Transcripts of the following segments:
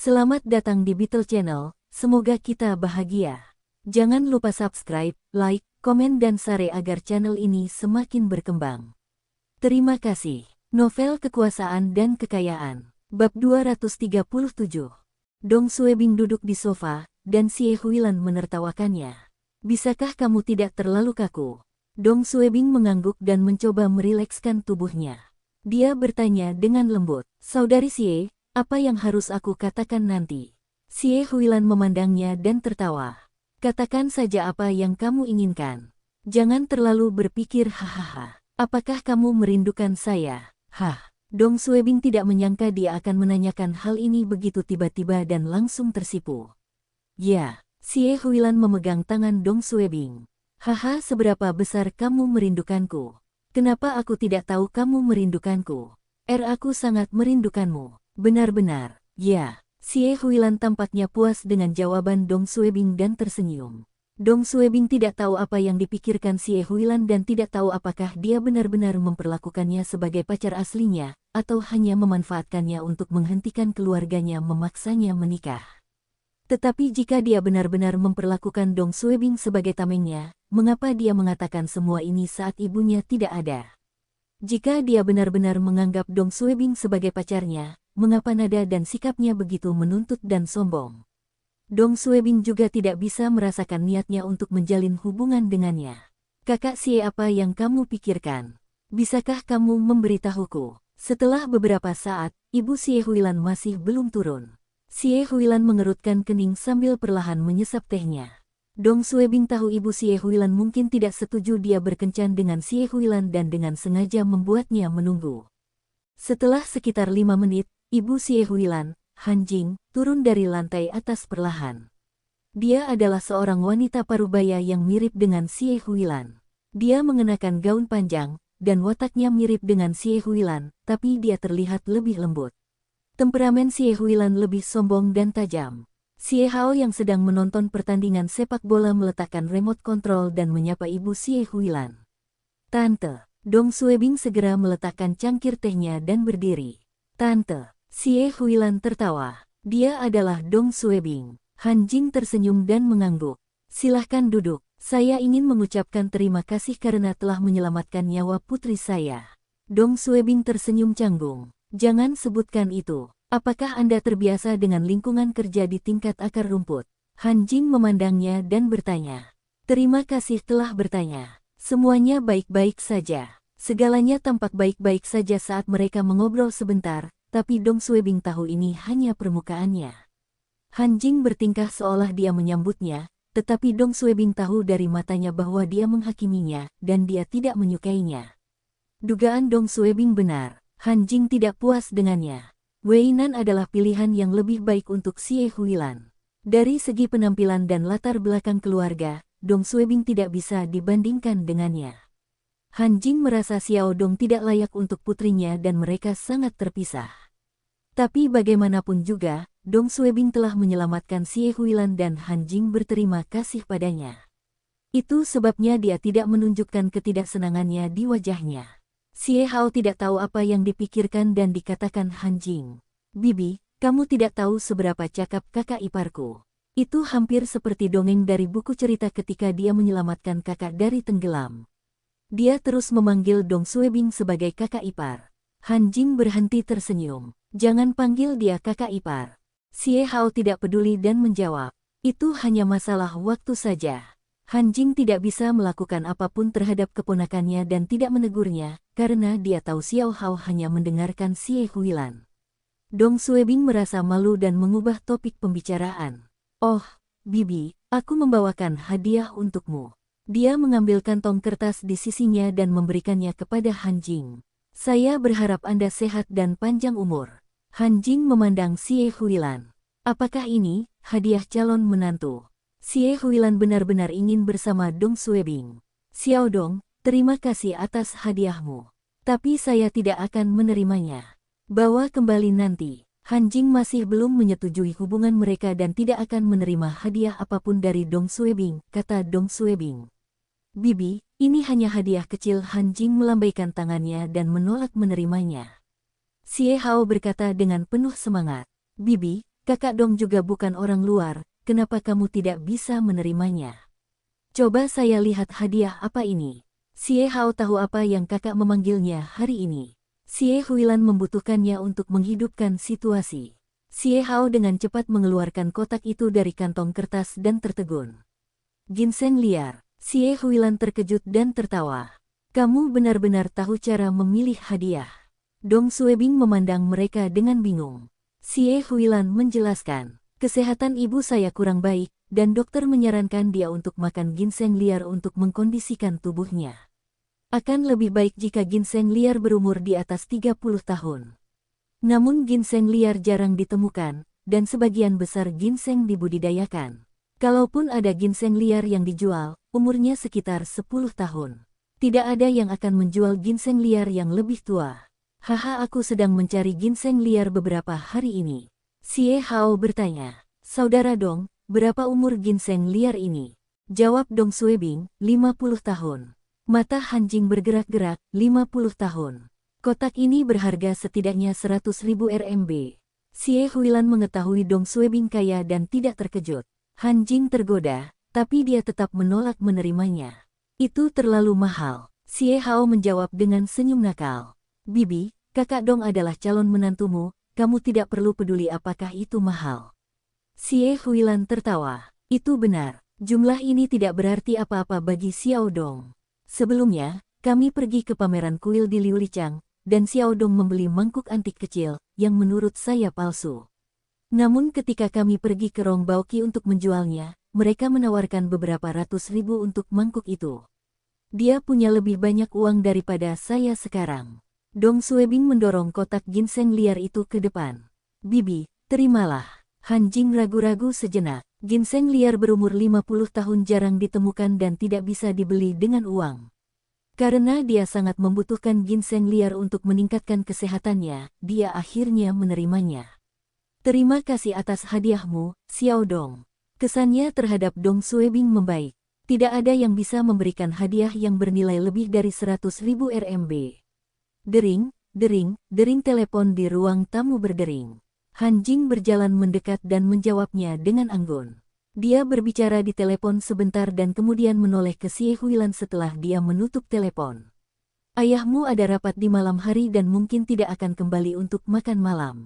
Selamat datang di Beetle Channel, semoga kita bahagia. Jangan lupa subscribe, like, komen dan share agar channel ini semakin berkembang. Terima kasih. Novel Kekuasaan dan Kekayaan, Bab 237. Dong Suebing duduk di sofa, dan Xie Huilan menertawakannya. Bisakah kamu tidak terlalu kaku? Dong Suebing mengangguk dan mencoba merilekskan tubuhnya. Dia bertanya dengan lembut, "Saudari Xie, apa yang harus aku katakan nanti?" Xie Huilan memandangnya dan tertawa. "Katakan saja apa yang kamu inginkan. Jangan terlalu berpikir hahaha. Apakah kamu merindukan saya?" Hah. Dong Suebing tidak menyangka dia akan menanyakan hal ini begitu tiba-tiba dan langsung tersipu. "Ya." Xie Huilan memegang tangan Dong Suebing. "Haha, seberapa besar kamu merindukanku? Kenapa aku tidak tahu kamu merindukanku? Aku sangat merindukanmu. Benar-benar." "Ya." Xie Huilan tampaknya puas dengan jawaban Dong Suebing dan tersenyum. Dong Suebing tidak tahu apa yang dipikirkan Xie Huilan dan tidak tahu apakah dia benar-benar memperlakukannya sebagai pacar aslinya, atau hanya memanfaatkannya untuk menghentikan keluarganya memaksanya menikah. Tetapi jika dia benar-benar memperlakukan Dong Suebing sebagai tamengnya, mengapa dia mengatakan semua ini saat ibunya tidak ada? Jika dia benar-benar menganggap Dong Suebing sebagai pacarnya, mengapa nada dan sikapnya begitu menuntut dan sombong? Dong Suebing juga tidak bisa merasakan niatnya untuk menjalin hubungan dengannya. "Kakak Xie, apa yang kamu pikirkan? Bisakah kamu memberitahuku?" Setelah beberapa saat, Ibu Xie Huilan masih belum turun. Xie Huilan mengerutkan kening sambil perlahan menyesap tehnya. Dong Suebing tahu Ibu Xie Huilan mungkin tidak setuju dia berkencan dengan Xie Huilan dan dengan sengaja membuatnya menunggu. Setelah sekitar 5 menit, Ibu Xie Huilan, Han Jing, turun dari lantai atas perlahan. Dia adalah seorang wanita parubaya yang mirip dengan Xie Huilan. Dia mengenakan gaun panjang, dan wataknya mirip dengan Xie Huilan, tapi dia terlihat lebih lembut. Temperamen Xie Huilan lebih sombong dan tajam. Xie Hao yang sedang menonton pertandingan sepak bola meletakkan remote control dan menyapa Ibu Xie Huilan. "Tante." Dong Suebing segera meletakkan cangkir tehnya dan berdiri. "Tante." Xie Huilan tertawa. Dia adalah Dong Suebing. Han Jing tersenyum dan mengangguk. "Silahkan duduk. Saya ingin mengucapkan terima kasih karena telah menyelamatkan nyawa putri saya." Dong Suebing tersenyum canggung. "Jangan sebutkan itu. Apakah Anda terbiasa dengan lingkungan kerja di tingkat akar rumput?" Han Jing memandangnya dan bertanya. "Terima kasih telah bertanya. Semuanya baik-baik saja." Segalanya tampak baik-baik saja saat mereka mengobrol sebentar, tapi Dong Suebing tahu ini hanya permukaannya. Han Jing bertingkah seolah dia menyambutnya, tetapi Dong Suebing tahu dari matanya bahwa dia menghakiminya, dan dia tidak menyukainya. Dugaan Dong Suebing benar. Han Jing tidak puas dengannya. Wei Nan adalah pilihan yang lebih baik untuk Xie Huilan. Dari segi penampilan dan latar belakang keluarga, Dong Suebing tidak bisa dibandingkan dengannya. Han Jing merasa Xiao Dong tidak layak untuk putrinya dan mereka sangat terpisah. Tapi bagaimanapun juga, Dong Suebing telah menyelamatkan Xie Huilan dan Han Jing berterima kasih padanya. Itu sebabnya dia tidak menunjukkan ketidaksenangannya di wajahnya. Xie Hao tidak tahu apa yang dipikirkan dan dikatakan Han Jing. "Bibi, kamu tidak tahu seberapa cakap kakak iparku." Itu hampir seperti dongeng dari buku cerita ketika dia menyelamatkan kakak dari tenggelam. Dia terus memanggil Dong Suebing sebagai kakak ipar. Han Jing berhenti tersenyum. "Jangan panggil dia kakak ipar." Xie Hao tidak peduli dan menjawab, "Itu hanya masalah waktu saja." Han Jing tidak bisa melakukan apapun terhadap keponakannya dan tidak menegurnya, karena dia tahu Xiao Hao hanya mendengarkan Xie Huilan. Dong Suebing merasa malu dan mengubah topik pembicaraan. "Oh, Bibi, aku membawakan hadiah untukmu." Dia mengambil kantong kertas di sisinya dan memberikannya kepada Han Jing. "Saya berharap Anda sehat dan panjang umur." Han Jing memandang Xie Huilan. "Apakah ini hadiah calon menantu?" Xie Huilan benar-benar ingin bersama Dong Suebing. "Xiao Dong, terima kasih atas hadiahmu. Tapi saya tidak akan menerimanya. Bawa kembali nanti." Han Jing masih belum menyetujui hubungan mereka dan tidak akan menerima hadiah apapun dari Dong Suebing, kata Dong Suebing. "Bibi, ini hanya hadiah kecil." Han Jing melambaikan tangannya dan menolak menerimanya. Xie Hao berkata dengan penuh semangat, "Bibi, Kakak Dong juga bukan orang luar, kenapa kamu tidak bisa menerimanya? Coba saya lihat hadiah apa ini. Xie Hao tahu apa yang kakak memanggilnya hari ini. Xie Huilan membutuhkannya untuk menghidupkan situasi. Xie Hao dengan cepat mengeluarkan kotak itu dari kantong kertas dan tertegun. Ginseng liar. Xie Huilan terkejut dan tertawa. Kamu benar-benar tahu cara memilih hadiah. Dong Suebing memandang mereka dengan bingung. Xie Huilan menjelaskan, kesehatan ibu saya kurang baik, dan dokter menyarankan dia untuk makan ginseng liar untuk mengkondisikan tubuhnya. Akan lebih baik jika ginseng liar berumur di atas 30 tahun. Namun ginseng liar jarang ditemukan, dan sebagian besar ginseng dibudidayakan. Kalaupun ada ginseng liar yang dijual, umurnya sekitar 10 tahun. Tidak ada yang akan menjual ginseng liar yang lebih tua. Haha, aku sedang mencari ginseng liar beberapa hari ini. Xie Hao bertanya, Saudara Dong, berapa umur ginseng liar ini? Jawab Dong Suebing, 50 tahun. Mata Han Jing bergerak-gerak, 50 tahun. Kotak ini berharga setidaknya 100.000 RMB. Xie Huilan mengetahui Dong Suebing kaya dan tidak terkejut. Han Jing tergoda, tapi dia tetap menolak menerimanya. Itu terlalu mahal. Xie Hao menjawab dengan senyum nakal. Bibi, kakak Dong adalah calon menantumu, kamu tidak perlu peduli apakah itu mahal. Xie Huilan tertawa. Itu benar, jumlah ini tidak berarti apa-apa bagi Xiao Dong. Sebelumnya, kami pergi ke pameran kuil di Liulichang, dan Xiao Dong membeli mangkuk antik kecil, yang menurut saya palsu. Namun ketika kami pergi ke Rong Baoqi untuk menjualnya, mereka menawarkan beberapa ratus ribu untuk mangkuk itu. Dia punya lebih banyak uang daripada saya sekarang. Dong Suebing mendorong kotak ginseng liar itu ke depan. Bibi, terimalah. Han Jing ragu-ragu sejenak. Ginseng liar berumur 50 tahun jarang ditemukan dan tidak bisa dibeli dengan uang. Karena dia sangat membutuhkan ginseng liar untuk meningkatkan kesehatannya, dia akhirnya menerimanya. Terima kasih atas hadiahmu, Xiao Dong. Kesannya terhadap Dong Suebing membaik. Tidak ada yang bisa memberikan hadiah yang bernilai lebih dari 100.000 RMB. Dering, dering, dering telepon di ruang tamu berdering. Han Jing berjalan mendekat dan menjawabnya dengan anggun. Dia berbicara di telepon sebentar dan kemudian menoleh ke Xie Huilan setelah dia menutup telepon. Ayahmu ada rapat di malam hari dan mungkin tidak akan kembali untuk makan malam.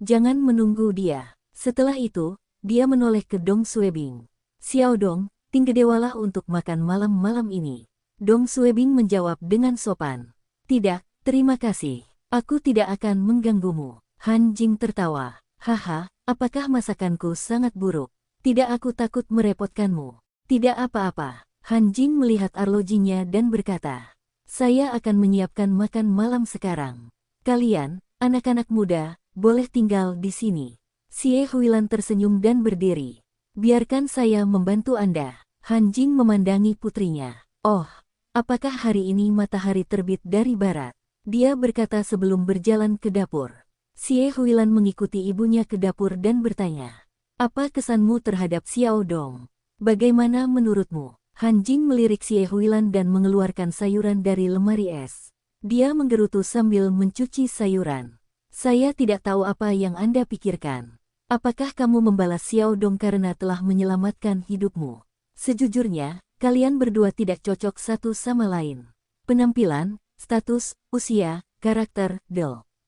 Jangan menunggu dia. Setelah itu, dia menoleh ke Dong Suebing. Xiao Dong, tinggedewalah untuk makan malam-malam ini. Dong Suebing menjawab dengan sopan. Tidak, terima kasih. Aku tidak akan mengganggumu. Han Jing tertawa. Haha, apakah masakanku sangat buruk? Tidak, aku takut merepotkanmu. Tidak apa-apa. Han Jing melihat arlojinya dan berkata, saya akan menyiapkan makan malam sekarang. Kalian, anak-anak muda, boleh tinggal di sini. Xie Huilan tersenyum dan berdiri. Biarkan saya membantu Anda. Han Jing memandangi putrinya. Oh, apakah hari ini matahari terbit dari barat? Dia berkata sebelum berjalan ke dapur. Xie Huilan mengikuti ibunya ke dapur dan bertanya, apa kesanmu terhadap Xiao Dong? Bagaimana menurutmu? Han Jing melirik Xie Huilan dan mengeluarkan sayuran dari lemari es. Dia menggerutu sambil mencuci sayuran. Saya tidak tahu apa yang Anda pikirkan. Apakah kamu membalas Xiao Dong karena telah menyelamatkan hidupmu? Sejujurnya, kalian berdua tidak cocok satu sama lain. Penampilan, status, usia, karakter,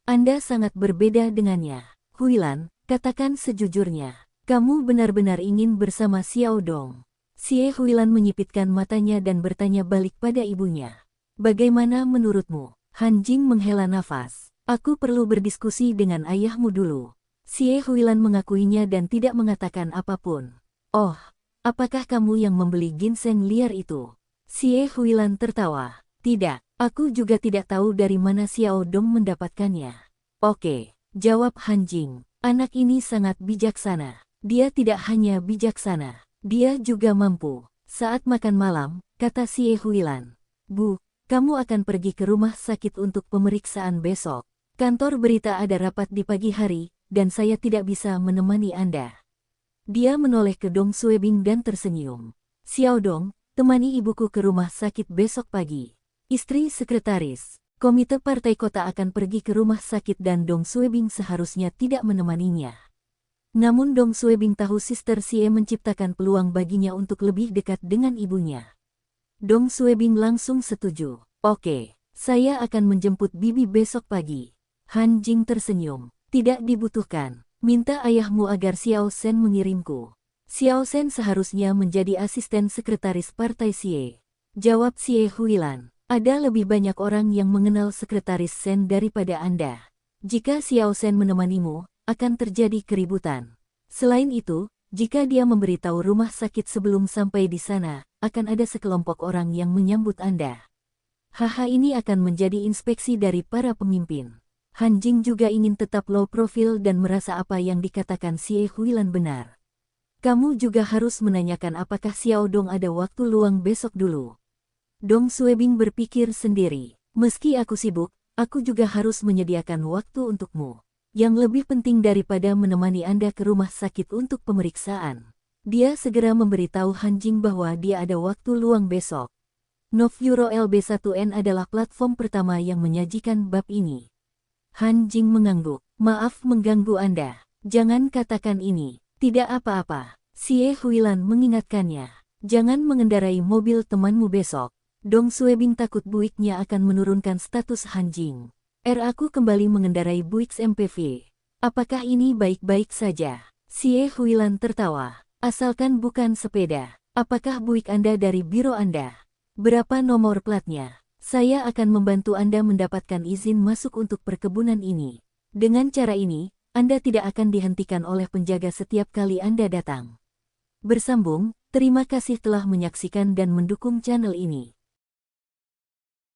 Anda sangat berbeda dengannya. Huilan, katakan sejujurnya. Kamu benar-benar ingin bersama Xiao Dong. Xie Huilan menyipitkan matanya dan bertanya balik pada ibunya. Bagaimana menurutmu? Han Jing menghela nafas. Aku perlu berdiskusi dengan ayahmu dulu. Xie Huilan mengakuinya dan tidak mengatakan apapun. Oh, apakah kamu yang membeli ginseng liar itu? Xie Huilan tertawa. Tidak, aku juga tidak tahu dari mana Xiao Dong mendapatkannya. Oke, jawab Han Jing. Anak ini sangat bijaksana. Dia tidak hanya bijaksana, dia juga mampu. Saat makan malam, kata Xie Huilan. Bu, kamu akan pergi ke rumah sakit untuk pemeriksaan besok. Kantor berita ada rapat di pagi hari, dan saya tidak bisa menemani Anda. Dia menoleh ke Dong Suebing dan tersenyum. Xiao Dong, temani ibuku ke rumah sakit besok pagi. Istri sekretaris, komite partai kota akan pergi ke rumah sakit dan Dong Suebing seharusnya tidak menemaninya. Namun Dong Suebing tahu Sister Xie menciptakan peluang baginya untuk lebih dekat dengan ibunya. Dong Suebing langsung setuju. Oke, saya akan menjemput bibi besok pagi. Han Jing tersenyum. Tidak dibutuhkan. Minta ayahmu agar Xiao Shen mengirimku. Xiao Shen seharusnya menjadi asisten sekretaris Partai Xie. Jawab Xie Huilan. Ada lebih banyak orang yang mengenal sekretaris Shen daripada Anda. Jika Xiao Shen menemanimu, akan terjadi keributan. Selain itu, jika dia memberitahu rumah sakit sebelum sampai di sana, akan ada sekelompok orang yang menyambut Anda. Haha, ini akan menjadi inspeksi dari para pemimpin. Han Jing juga ingin tetap low profile dan merasa apa yang dikatakan Xie Huilan benar. Kamu juga harus menanyakan apakah Xiao Dong ada waktu luang besok dulu. Dong Suebing berpikir sendiri. Meski aku sibuk, aku juga harus menyediakan waktu untukmu. Yang lebih penting daripada menemani Anda ke rumah sakit untuk pemeriksaan. Dia segera memberitahu Han Jing bahwa dia ada waktu luang besok. Novuro LB1N adalah platform pertama yang menyajikan bab ini. Han Jing mengangguk. Maaf mengganggu Anda. Jangan katakan ini. Tidak apa-apa. Xie Huilan mengingatkannya. Jangan mengendarai mobil temanmu besok. Dong Suebing takut buiknya akan menurunkan status Han Jing. Aku kembali mengendarai Buick MPV. Apakah ini baik-baik saja? Xie Huilan tertawa. Asalkan bukan sepeda. Apakah Buick Anda dari biro Anda? Berapa nomor platnya? Saya akan membantu Anda mendapatkan izin masuk untuk perkebunan ini. Dengan cara ini, Anda tidak akan dihentikan oleh penjaga setiap kali Anda datang. Bersambung, terima kasih telah menyaksikan dan mendukung channel ini.